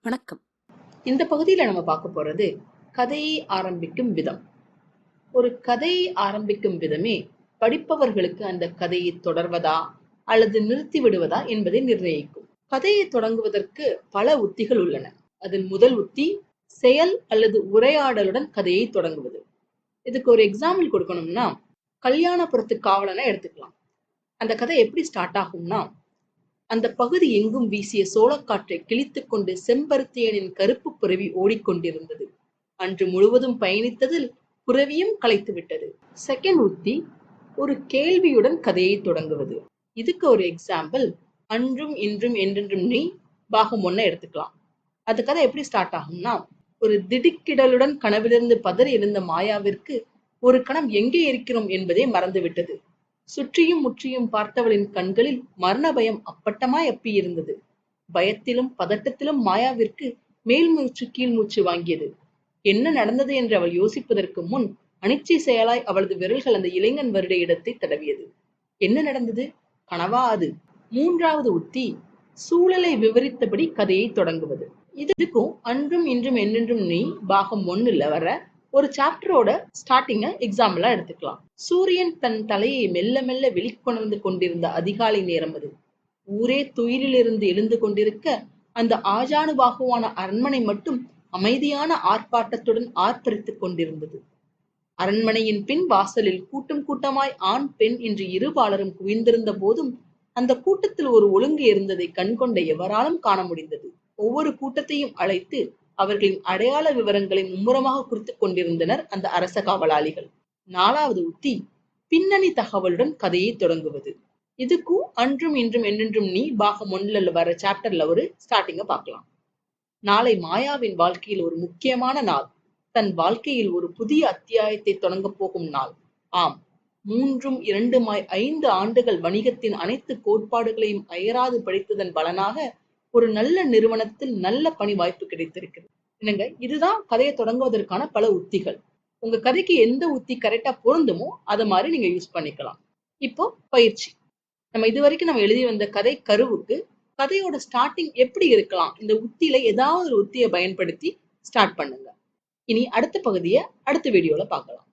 வணக்கம். இந்த பகுதியில நம்ம பார்க்க போறது கதையை ஆரம்பிக்கும் விதம். ஒரு கதையை ஆரம்பிக்கும் விதமே படிப்பவர்களுக்கு அந்த கதையை தொடர்வதா அல்லது நிறுத்தி விடுவதா என்பதை நிர்ணயிக்கும். கதையை தொடங்குவதற்கு பல உத்திகள் உள்ளன. அதில் முதல் உத்தி செயல் அல்லது உரையாடலுடன் கதையை தொடங்குவது. இதுக்கு ஒரு எக்ஸாம்பிள் கொடுக்கணும்னா, கல்யாணபுரத்து காவலனை எடுத்துக்கலாம். அந்த கதை எப்படி ஸ்டார்ட் ஆகும்னா, அந்த பகுதி எங்கும் வீசிய சோளக்காற்றை கிழித்துக் கொண்டு செம்பருத்தியனின் கருப்பு புரவி ஓடிக்கொண்டிருந்தது. அன்று முழுவதும் பயணித்ததில் புரவியும் களைத்து விட்டது. செகண்ட் உத்தி ஒரு கேள்வியுடன் கதையை தொடங்குவது. இதுக்கு ஒரு எக்ஸாம்பிள் அன்றும் இன்றும் என்றென்றும் நீ பாகம் 1 எடுத்துக்கலாம். அந்த கதை எப்படி ஸ்டார்ட் ஆகும்னா, ஒரு திடுக்கிடலுடன் கனவிலிருந்து பதறி எழுந்த மாயாவிற்கு ஒரு கணம் எங்கே இருக்கிறோம் என்பதே மறந்துவிட்டது. சுற்றியும் முற்றியும் பார்த்தவளின் கண்களில் மரண பயம் அப்பட்டமாய் அப்பியிருந்தது. பயத்திலும் பதட்டத்திலும் மாயாவிற்கு மேல் மூச்சு கீழ் மூச்சு வாங்கியது. என்ன நடந்தது என்று அவள் யோசிப்பதற்கு முன் அனிச்சை செயலாய் அவளது விரல்கள் அந்த இளைஞன் வருட இடத்தை தடவியது. என்ன நடந்தது? கனவா அது? மூன்றாவது உத்தி சூழலை விவரித்தபடி கதையை தொடங்குவது. இதுக்கும் அன்றும் இன்றும் என்றென்றும் நீ பாகம் 1ல வர ஒரு சாப்டரோட ஸ்டார்டிங்க எக்ஸாம்பிளா எடுத்துக்கலாம். சூரியன் தன் தலையை மெல்ல மெல்ல வெளிக்கொணர்ந்து கொண்டிருந்த அதிகாலை நேரம் அது. ஊரே துயிலிலிருந்து எழுந்து கொண்டிருக்க, அந்த ஆஜானுபாகுவான அரண்மனை மட்டும் அமைதியான ஆர்ப்பாட்டத்துடன் ஆர்ப்பரித்துக் கொண்டிருந்தது. அரண்மனையின் பின் வாசலில் கூட்டம் கூட்டமாய் ஆண் பெண் என்று இருபாலரும் குவிந்திருந்த போதும் அந்த கூட்டத்தில் ஒரு ஒழுங்கு இருந்ததை கண்கொண்ட எவராலும் காண முடிந்தது. ஒவ்வொரு கூட்டத்தையும் அழைத்து அவர்களின் அடையாள விவரங்களை மும்முரமாக குறித்துக் கொண்டிருந்தனர் அந்த அரச காவலாளிகள். 4வது உத்தி பின்னணி தகவலுடன் கதையை தொடங்குவது. இதுக்கும் அன்றும் இன்றும் என்றென்றும் நீ பாகம் 1ல வர சாப்டர்ல ஒரு ஸ்டார்டிங்க பார்க்கலாம். நாளை மாயாவின் வாழ்க்கையில் ஒரு முக்கியமான நாள். தன் வாழ்க்கையில் ஒரு புதிய அத்தியாயத்தை தொடங்க போகும் நாள். ஆம், 3 2 5 ஆண்டுகள் வணிகத்தின் அனைத்து கோட்பாடுகளையும் அயராது படித்ததன் பலனாக ஒரு நல்ல நிறுவனத்தில் நல்ல பணி வாய்ப்பு கிடைத்திருக்கிறது. என்னங்க, இதுதான் கதையை தொடங்குவதற்கான பல உத்திகள். உங்க கதைக்கு எந்த உத்தி கரெக்டா பொருந்துமோ அதை மாதிரி நீங்க யூஸ் பண்ணிக்கலாம். இப்போ பயிற்சி. நம்ம இதுவரைக்கும் நம்ம எழுதி வந்த கதை கருவுக்கு கதையோட ஸ்டார்டிங் எப்படி இருக்கலாம், இந்த உத்தியில ஏதாவது ஒரு உத்தியை பயன்படுத்தி ஸ்டார்ட் பண்ணுங்க. இனி அடுத்த பகுதியை அடுத்த வீடியோல பார்க்கலாம்.